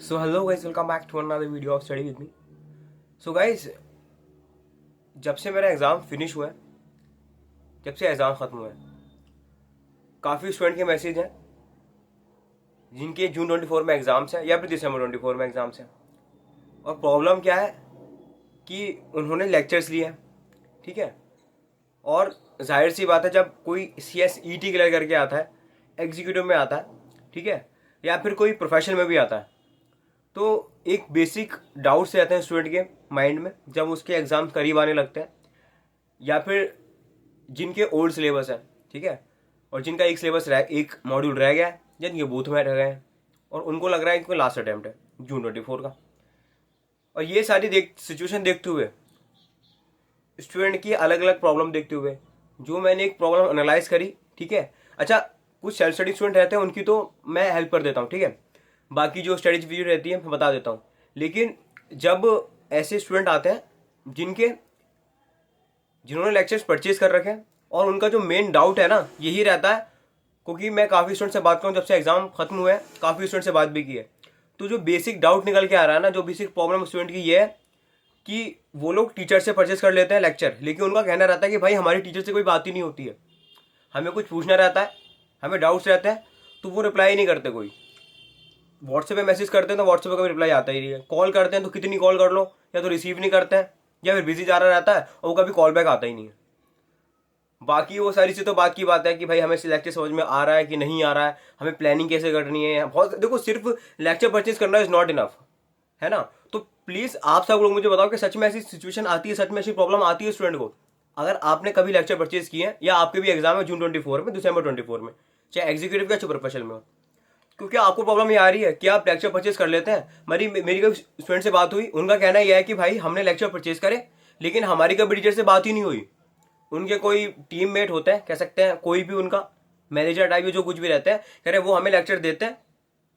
So hello guys, welcome back to another video of study with me. So guys, जब से मेरा exam finish हुआ है, जब से एग्ज़ाम ख़त्म हुआ है, काफ़ी स्टूडेंट के मैसेज हैं जिनके जून 24 में एग्ज़ाम्स हैं या फिर दिसंबर 24 में एग्ज़ाम्स हैं। और प्रॉब्लम क्या है कि उन्होंने लेक्चर्स लिए हैं, ठीक है। और जाहिर सी बात है, जब कोई CSET क्लियर करके आता है, एग्जीक्यूटिव में आता है, ठीक है, या फिर कोई प्रोफेशनल में भी आता है, तो एक बेसिक डाउट्स रहते हैं स्टूडेंट के माइंड में जब उसके एग्ज़ाम करीब आने लगते हैं, या फिर जिनके ओल्ड सिलेबस है, ठीक है, और जिनका एक मॉड्यूल रह गया है, जिनके बूथ में रह गए हैं, और उनको लग रहा है कि कोई लास्ट अटैम्प्ट है जून 24 का। और ये सारी सिचुएशन देखते हुए, स्टूडेंट की अलग अलग प्रॉब्लम देखते हुए, जो मैंने एक प्रॉब्लम एनालाइज करी, ठीक है। अच्छा, कुछ सेल्फ स्टडी स्टूडेंट रहते हैं, उनकी तो मैं हेल्प कर देता हूँ, ठीक है। बाकी जो स्टडीज वीडियो रहती है मैं बता देता हूँ। लेकिन जब ऐसे स्टूडेंट आते हैं जिन्होंने लेक्चर्स परचेज कर रखे हैं और उनका जो मेन डाउट है ना, यही रहता है, क्योंकि मैं काफ़ी स्टूडेंट से बात करूँ जब से एग्ज़ाम खत्म हुए हैं, काफ़ी स्टूडेंट से बात भी की है, तो जो बेसिक डाउट निकल के आ रहा है ना, जो बेसिक प्रॉब्लम स्टूडेंट की ये है कि वो लोग टीचर से परचेज कर लेते हैं लेक्चर, लेकिन उनका कहना रहता है कि भाई हमारी टीचर से कोई बात ही नहीं होती है, हमें कुछ पूछना रहता है, हमें डाउट्स रहते हैं, तो वो रिप्लाई नहीं करते। कोई व्हाट्सएप पे मैसेज करते हैं तो व्हाट्सएप पे कभी रिप्लाई आता ही नहीं है, कॉल करते हैं तो कितनी कॉल कर लो, या तो रिसीव नहीं करते हैं, या फिर बिजी जा रहा रहता है और वो कभी कॉल बैक आता ही नहीं है। बाकी वो सारी चीज़ तो बात की बात है कि भाई हमें लेक्चर समझ में आ रहा है कि नहीं आ रहा है, हमें प्लानिंग कैसे करनी है। बहुत देखो, सिर्फ लेक्चर परचेज करना इज नॉट इनफ, है ना। तो प्लीज़ आप सब लोग मुझे बताओ कि सच में ऐसी सिचुएशन आती है, सच में ऐसी प्रॉब्लम आती है स्टूडेंट को, अगर आपने कभी लेक्चर परचेज किए हैं, या आपके भी एग्जाम है जून 24 में, दिसंबर 24 में, चाहे एग्जीक्यूटिव या चाहे प्रोफेशनल में हो। क्योंकि आपको प्रॉब्लम ये आ रही है कि आप लेक्चर परचेज कर लेते हैं। मेरी कभी स्टूडेंट से बात हुई, उनका कहना यह है कि भाई हमने लेक्चर परचेज करे, लेकिन हमारी कभी टीचर से बात ही नहीं हुई। उनके कोई टीममेट होते हैं, कह सकते हैं कोई भी उनका मैनेजर टाइप जो कुछ भी रहते हैं, कह रहे वो हमें लेक्चर देते हैं,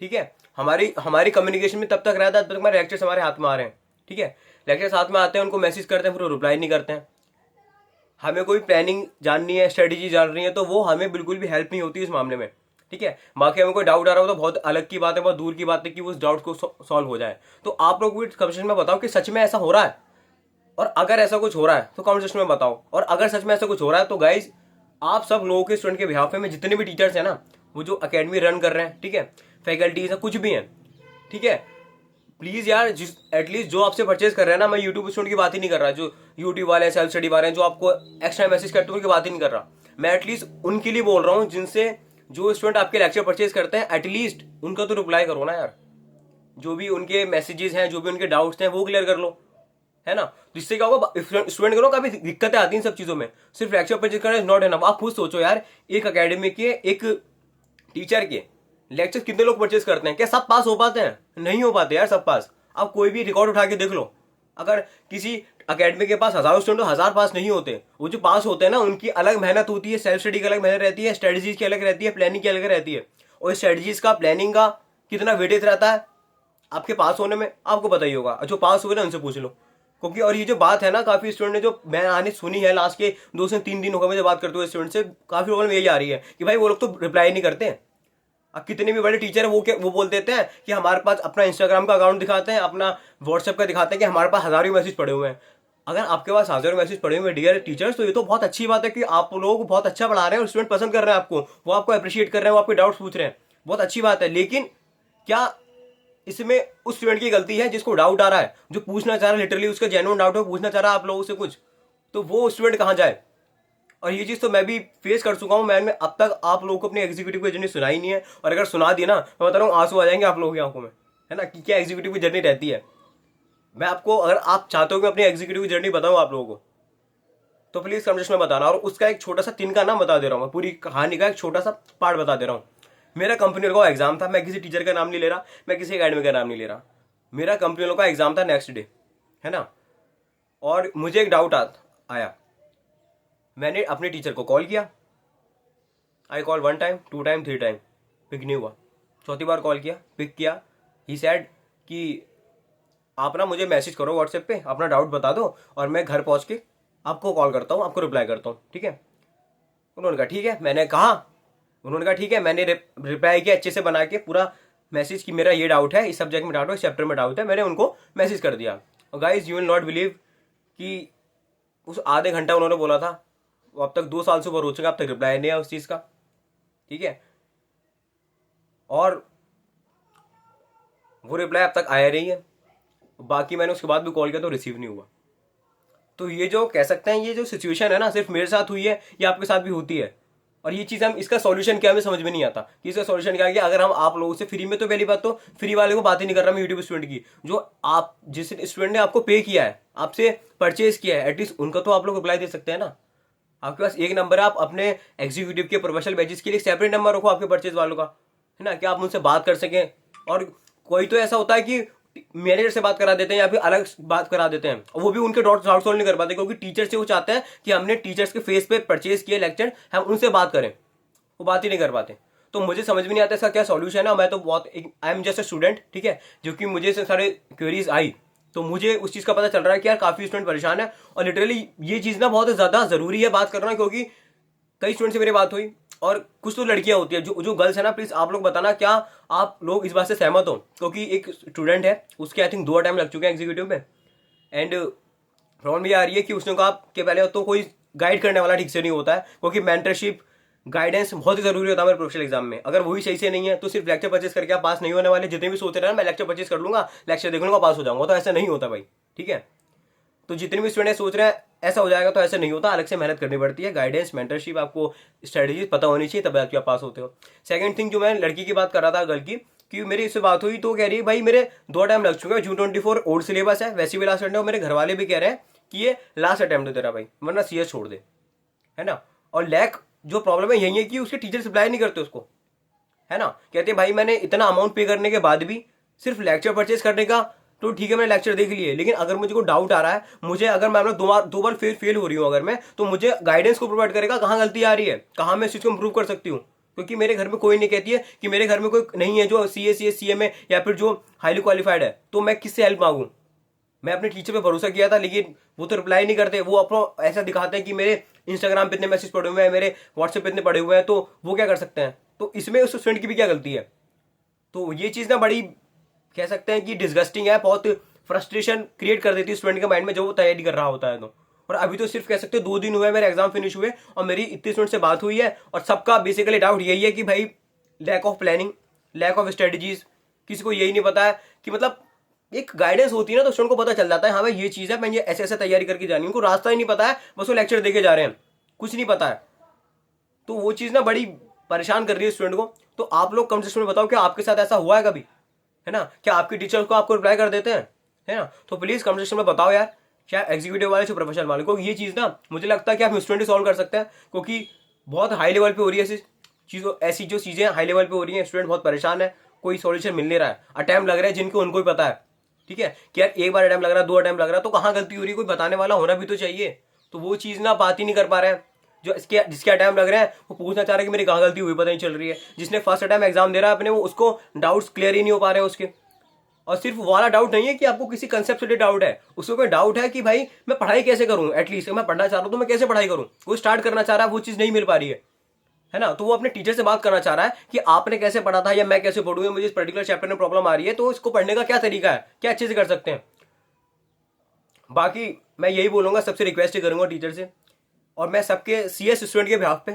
ठीक है, हमारी हमारी कम्युनिकेशन में तब तक रहता है जब तक हमारे लेक्चर्स हमारे हाथ में आ रहे हैं, ठीक है। लेक्चर्स हाथ में आते हैं, उनको मैसेज करते हैं, फिर वो रिप्लाई नहीं करते हैं। हमें कोई प्लानिंग जाननी है, स्ट्रेटेजी जाननी है, तो वो हमें बिल्कुल भी हेल्प नहीं होती इस मामले में, ठीक है। बाकी हमें कोई डाउट आ रहा हो तो बहुत अलग की बात है, बहुत दूर की बात है कि उस डाउट को सॉल्व हो जाए। तो आप लोग भी कमेंट में बताओ कि सच में ऐसा हो रहा है, और अगर ऐसा कुछ हो रहा है तो कमेंट सेक्शन में बताओ। और अगर सच में ऐसा कुछ हो रहा है तो गाइज, आप सब लोगों के स्टूडेंट के बिहाफ में जितने भी टीचर्स हैं ना, वो जो अकेडमी रन कर रहे हैं, ठीक है, फैकल्टीज है, कुछ भी हैं, ठीक है, प्लीज़ यार, जिस एटलीस्ट जो आपसे परचेज कर रहे हैं ना, मैं यूट्यूब स्टूडेंट की बात ही नहीं कर रहा, जो यूट्यूब वाले सेल्फ स्टडी वाले हैं, जो आपको एक्स्ट्रा मैसेज करते हैं, उनकी बात ही नहीं कर रहा। मैं एटलीस्ट उनके लिए बोल रहा हूँ जिनसे जो स्टूडेंट आपके लेक्चर परचेज करते हैं, एटलीस्ट उनका तो रिप्लाई करो ना यार। जो भी उनके मैसेजेस हैं, जो भी उनके डाउट्स हैं, वो क्लियर कर लो, है ना। जिससे क्या होगा, स्टूडेंट को काफी दिक्कतें आती हैं सब चीजों में। सिर्फ लेक्चर परचेज करना इज नॉट एनफ। आप खुद सोचो यार, एक अकेडमी के एक टीचर के लेक्चर कितने लोग परचेज करते हैं? क्या सब पास हो पाते हैं? नहीं हो पाते यार सब पास। आप कोई भी रिकॉर्ड उठा के देख लो, अगर किसी अकेडमी के पास 1000 स्टूडेंट, 1000 पास नहीं होते। वो जो पास होते हैं ना, उनकी अलग मेहनत होती है, सेल्फ स्टडी की अलग मेहनत रहती है, स्ट्रेटजीज की अलग रहती है, प्लानिंग की अलग रहती है। और स्ट्रेटजीज का, प्लानिंग का कितना वेटेज रहता है आपके पास होने में, आपको पता ही होगा। जो पास हुए ना, उनसे पूछ लो। क्योंकि और ये जो बात है ना, काफी स्टूडेंट ने जो मैं आने सुनी है, लास्ट के 2 से 3 दिन हो गए मुझे बात करते हुए स्टूडेंट से, काफी प्रॉब्लम यही आ रही है कि भाई वो लोग तो रिप्लाई नहीं करते हैं। अब कितने भी बड़े टीचर है, वो बोल देते हैं कि हमारे पास अपना इंस्टाग्राम का अकाउंट दिखाते हैं, अपना व्हाट्सएप का दिखाते हैं कि हमारे पास हजारों मैसेज पड़े हुए हैं। अगर आपके पास हजारों मैसेज पड़े हुए हैं डियर टीचर्स, तो ये तो बहुत अच्छी बात है कि आप लोग बहुत अच्छा पढ़ा रहे हैं और स्टूडेंट पसंद कर रहे हैं आपको, वो आपको अप्रिशिएट कर रहे हैं, वो आपके डाउट्स पूछ रहे हैं, बहुत अच्छी बात है। लेकिन क्या इसमें उस स्टूडेंट की गलती है जिसको डाउट आ रहा है, जो पूछना चाह रहा है, लिटरली उसका जेन्युइन डाउट है, पूछना चाह रहा है आप लोगों से कुछ, तो वो स्टूडेंट कहाँ जाए? और ये चीज़ तो मैं भी फेस कर चुका हूँ। मैंने अब तक आप लोगों को अपनी एग्जीक्यूटिव की जर्नी सुनाई नहीं है, और अगर सुना दी ना, मैं बता रहा हूँ आंसू आ जाएंगे आप लोगों की आंखों में, है ना, कि क्या एग्जीक्यूटिव की जर्नी रहती है। मैं आपको, अगर आप चाहते हो कि अपनी एग्जीक्यूटिव की जर्नी बताऊँ आप लोगों को, तो प्लीज़ कमेंट में बताना। और उसका एक छोटा सा तिनका नाम बता दे रहा हूँ मैं, पूरी कहानी का एक छोटा सा पार्ट बता दे रहा हूँ। मेरा कंपनी का एग्जाम था, मैं किसी टीचर का नाम नहीं ले रहा, मैं किसी अकेडमी का नाम नहीं ले रहा। मेरा कंपनी वालों का एग्जाम था नेक्स्ट डे, है ना। और मुझे एक डाउट आया, मैंने अपने टीचर को कॉल किया। I call 1 time, 2 time, 3 time, pick नहीं हुआ। चौथी बार कॉल किया, पिक किया। ही सेड कि आप ना मुझे मैसेज करो व्हाट्सएप पे, अपना डाउट बता दो, और मैं घर पहुंच के आपको कॉल करता हूँ, आपको रिप्लाई करता हूँ, ठीक है। उन्होंने कहा ठीक है। मैंने कहा, उन्होंने कहा ठीक है। मैंने रिप्लाई किया अच्छे से बना के, पूरा मैसेज कि मेरा ये डाउट है, इस सब्जेक्ट में डाउट है, इस चैप्टर में डाउट है, मैंने उनको मैसेज कर दिया। और guys you will not believe कि उस आधे घंटा उन्होंने बोला था, वो अब तक 2 साल से ऊपर हो चुका, अब तक रिप्लाई नहीं आया उस चीज़ का, ठीक है। और वो रिप्लाई अब तक आया नहीं है। बाकी मैंने उसके बाद भी कॉल किया तो रिसीव नहीं हुआ। तो ये जो कह सकते हैं, ये जो सिचुएशन है ना, सिर्फ मेरे साथ हुई है, ये आपके साथ भी होती है। और ये चीज़ हम, इसका सॉल्यूशन क्या, हमें समझ में नहीं आता कि इसका सॉल्यूशन क्या है। कि अगर हम आप लोगों से फ्री में, तो पहली बात तो फ्री वाले को बात ही नहीं कर रहा मैं यूट्यूब स्टूडेंट की, जो आप जिस स्टूडेंट ने आपको पे किया है, आपसे परचेज किया है, एटलीस्ट उनका तो आप लोग रिप्लाई दे सकते हैं ना। आपके पास एक नंबर है, आप अपने एग्जीक्यूटिव के प्रोफेशनल बैचेस के लिए सेपरेट नंबर रखो आपके परचेज वालों का, है ना, कि आप उनसे बात कर सकें। और कोई तो ऐसा होता है कि मैनेजर से बात करा देते हैं या फिर अलग बात करा देते हैं, और वो भी उनके डाउट सॉल्व नहीं कर पाते, क्योंकि टीचर से वो चाहते हैं कि हमने टीचर्स के फेस पे परचेज किए लेक्चर, हम उनसे बात करें, वो बात ही नहीं कर पाते। तो मुझे समझ में नहीं आता इसका क्या सॉल्यूशन है। मैं तो बहुत, I am just a student, ठीक है, जो कि मुझे से सारे क्वेरीज आई, तो मुझे उस चीज़ का पता चल रहा है कि यार काफ़ी स्टूडेंट परेशान है। और लिटरली ये चीज़ ना बहुत ज़्यादा ज़रूरी है बात करना, क्योंकि कई स्टूडेंट से मेरी बात हुई, और कुछ तो लड़कियां होती है, जो गर्ल्स है ना, प्लीज़ आप लोग बताना क्या आप लोग इस बात से सहमत हो। क्योंकि एक स्टूडेंट है, उसके आई थिंक 2 अटेम्प्ट लग चुके हैं एग्जीक्यूटिव में, एंड प्रॉब्लम ये आ रही है कि उसने कहा कि पहले तो कोई गाइड करने वाला ठीक से नहीं होता है, क्योंकि मेंटरशिप गाइडेंस बहुत ही जरूरी होता है हमारे प्रोफेशनल एग्जाम में। अगर वही सही से नहीं है तो सिर्फ लेक्चर परचेज करके आप पास नहीं होने वाले। जितने भी सोच रहे हैं मैं लेक्चर परचेज कर लूंगा, लेक्चर देख लूंगा, पास हो जाऊंगा, तो ऐसा नहीं होता भाई, ठीक है। तो जितने भी स्टूडेंट सोच रहे हैं ऐसा हो जाएगा, तो ऐसा नहीं होता, अलग से मेहनत करनी पड़ती है, गाइडेंस, मेंटरशिप, आपको स्ट्रेटेजीज पता होनी चाहिए, तब आप पास होते हो। सेकंड थिंग, जो मैं लड़की की बात कर रहा था, गर्ल की, कि मेरी इससे बात हुई तो कह रही है भाई मेरे 2 टाइम लग चुके हैं, June 24 ओल्ड सिलेबस है, वैसे भी लास्ट अटेम्प्ट है, और मेरे घर वाले भी कह रहे हैं कि ये लास्ट अटेम्प्ट है तेरा भाई, वरना CS छोड़ दे, है ना। और लैक जो प्रॉब्लम है यही है कि उसके टीचर रिप्लाई नहीं करते उसको, है ना। कहते हैं भाई मैंने इतना अमाउंट पे करने के बाद भी सिर्फ लेक्चर परचेज करने का, तो ठीक है मैंने लेक्चर देख लिए, लेकिन अगर मुझे कोई डाउट आ रहा है, मुझे अगर मैं 2 बार फेल हो रही हूँ अगर मैं, तो मुझे गाइडेंस को प्रोवाइड करेगा, कहाँ गलती आ रही है, कहाँ मैं इस चीज़ को इम्प्रूव कर सकती हूँ। क्योंकि मेरे घर में कोई नहीं कहती है कि मेरे घर में कोई नहीं है जो CA में या फिर जो हाईली क्वालिफाइड है, तो मैं किससे हेल्प मांगूँ। मैं अपने टीचर पे भरोसा किया था, लेकिन वो तो रिप्लाई नहीं करते। वो अपना ऐसा दिखाते हैं कि मेरे इंस्टाग्राम पे इतने मैसेज पड़े हुए हैं, मेरे व्हाट्सएप पे इतने पड़े हुए हैं, तो वो क्या कर सकते हैं। तो इसमें उस स्टूडेंट की भी क्या गलती है। तो ये चीज़ ना बड़ी कह सकते हैं कि डिस्गस्टिंग है, बहुत फ्रस्ट्रेशन क्रिएट कर देती है स्टूडेंट के माइंड में जब वो तैयारी कर रहा होता है तो। और अभी तो सिर्फ कह सकते हैं 2 दिन हुए मेरे एग्जाम फिनिश हुए, और मेरी इतने स्टूडेंट से बात हुई है, और सबका बेसिकली डाउट यही है कि भाई lack of planning, lack of strategies, किसी को यही नहीं पता है कि मतलब एक गाइडेंस होती है ना, तो स्टूडेंट को पता चल जाता है हाँ भाई ये चीज़ है, मैं ये ऐसे ऐसे तैयारी करके जानी, उनको रास्ता ही नहीं पता है, बस वो लेक्चर देके जा रहे हैं, कुछ नहीं पता है। तो वो चीज़ ना बड़ी परेशान कर रही है स्टूडेंट को। तो आप लोग कमेंट सेक्शन में बताओ क्या आपके साथ ऐसा हुआ है कभी, है ना। क्या आपके टीचर्स को आपको रिप्लाई कर देते हैं, है ना। तो प्लीज़ कमेंट सेक्शन में बताओ यार, क्या एग्जीक्यूटिव वाले से प्रोफेशनल वाले को ये चीज़ ना, मुझे लगता है कि आप स्टूडेंट सॉल्व कर सकते हैं, क्योंकि बहुत हाई लेवल पे हो रही है ऐसी जो चीज़ें हाई लेवल पे हो रही हैं, स्टूडेंट बहुत परेशान है, कोई सॉल्यूशन मिल नहीं रहा है, अटैम्प्ट लग रहा है जिनको उनको ही पता है, ठीक है, कि यार एक बार अटैम्प्ट लग रहा है, 2 अटैम्प्ट लग रहा है, तो कहाँ गलती हो रही है, कोई बताने वाला होना भी तो चाहिए। तो वो चीज़ ना बात ही नहीं कर पा रहे हैं। जो जिसके अटैम्प्ट लग रहे हैं वो पूछना चाह रहे हैं कि मेरी कहाँ गलती हुई, पता नहीं चल रही है। जिसने फर्स्ट अटैम्प्ट एग्जाम दे रहा है अपने, वो उसको डाउट्स क्लियर ही नहीं हो पा रहे हैं उसके। और सिर्फ वाला डाउट नहीं है कि आपको किसी कंसेप्ट से डाउट है, उसको कोई डाउट है कि भाई मैं पढ़ाई कैसे करूं, एटलीस्ट मैं पढ़ना चाह रहा हूं तो मैं कैसे पढ़ाई करूं, वो स्टार्ट करना चाह रहा है, वो चीज़ नहीं मिल पा रही है ना। तो वो अपने टीचर से बात करना चाह रहा है कि आपने कैसे पढ़ा था, या मैं कैसे पढ़ूंगा, मुझे इस पर्टिकुलर चैप्टर में प्रॉब्लम आ रही है, तो इसको पढ़ने का क्या तरीका है, क्या अच्छे से कर सकते हैं। बाकी मैं यही बोलूंगा, सबसे रिक्वेस्ट करूंगा टीचर से, और मैं सबके CS स्टूडेंट के बिहाफ पे,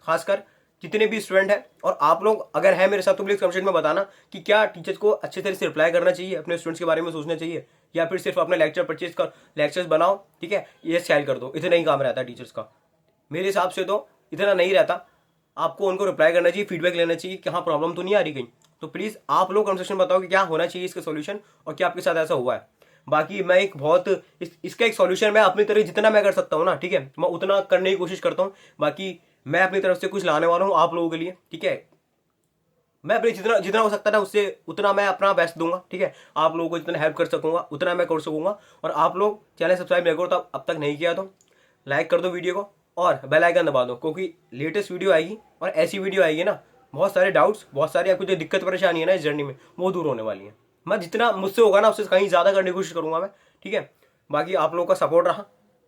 खासकर जितने भी स्टूडेंट हैं, और आप लोग अगर हैं मेरे साथ तो प्लीज़ कमेंट में बताना कि क्या टीचर्स को अच्छे तरह से रिप्लाई करना चाहिए, अपने स्टूडेंट्स के बारे में सोचना चाहिए, या फिर सिर्फ अपने लेक्चर परचेज कर, लेक्चर्स बनाओ, ठीक है, ये स्टाइल कर दो, इतना ही काम रहता है टीचर्स का। मेरे हिसाब से तो इतना नहीं रहता, आपको उनको रिप्लाई करना चाहिए, फीडबैक लेना चाहिए कि हाँ प्रॉब्लम तो नहीं आ रही कहीं। तो प्लीज़ आप लोग कमेंट सेक्शन में बताओ कि क्या होना चाहिए इसका सोल्यूशन, और क्या आपके साथ ऐसा हुआ है। बाकी मैं एक बहुत इसका एक सॉल्यूशन मैं अपनी तरफ जितना मैं कर सकता हूँ ना, ठीक है, मैं उतना करने की कोशिश करता हूँ। बाकी मैं अपनी तरफ से कुछ लाने वाला हूँ आप लोगों के लिए, ठीक है। मैं अपने जितना जितना हो सकता है उससे उतना मैं अपना बेस्ट दूंगा, ठीक है। आप लोगों को जितना हेल्प कर सकूंगा उतना मैं कर सकूंगा। और आप लोग चैनल सब्सक्राइब नहीं करो तो अब तक नहीं किया तो लाइक कर दो वीडियो को, और बेल आइकन दबा दो, क्योंकि लेटेस्ट वीडियो आएगी और ऐसी वीडियो आएगी ना, बहुत सारे डाउट्स, बहुत सारी आपको जो दिक्कत परेशानी है ना इस जर्नी में, वो दूर होने वाली है। मैं जितना मुझसे होगा ना उससे कहीं ज़्यादा करने की कोशिश करूंगा मैं, ठीक है। बाकी आप लोगों का सपोर्ट रहा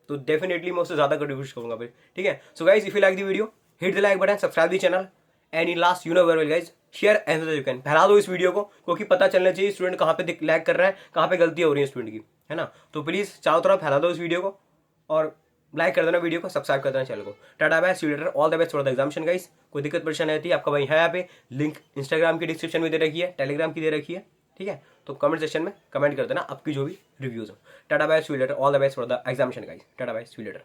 तो डेफिनेटली मैं उससे ज़्यादा करने की कोशिश करूंगा फिर, ठीक है। So guys, if you like the video, hit the like button, subscribe the channel, any last you know where guys, share as you can, फैला दो इस वीडियो को, क्योंकि पता चलना चाहिए स्टूडेंट कहाँ पे लैग कर रहा है, कहाँ पे गलतियाँ हो रही है स्टूडेंट की, है ना। तो प्लीज़ चारों तरफ फैला दो इस वीडियो को, और लाइक कर देना वीडियो को, सब्सक्राइब कर देना चैनल को। Tata bye, see you later, all the best for the examination guys. कोई दिक्कत परेशानी आती है, आपका भाई है यहाँ पे, लिंक इंस्टाग्राम की डिस्क्रिप्शन में दे रखी है, टेलीग्राम की दे रखी है, ठीक है। तो कमेंट सेक्शन में कमेंट कर देना आपकी जो भी रिव्यूज हो। Tata bye, see you later, all the best for the examination guys. Tata bye, see you letter.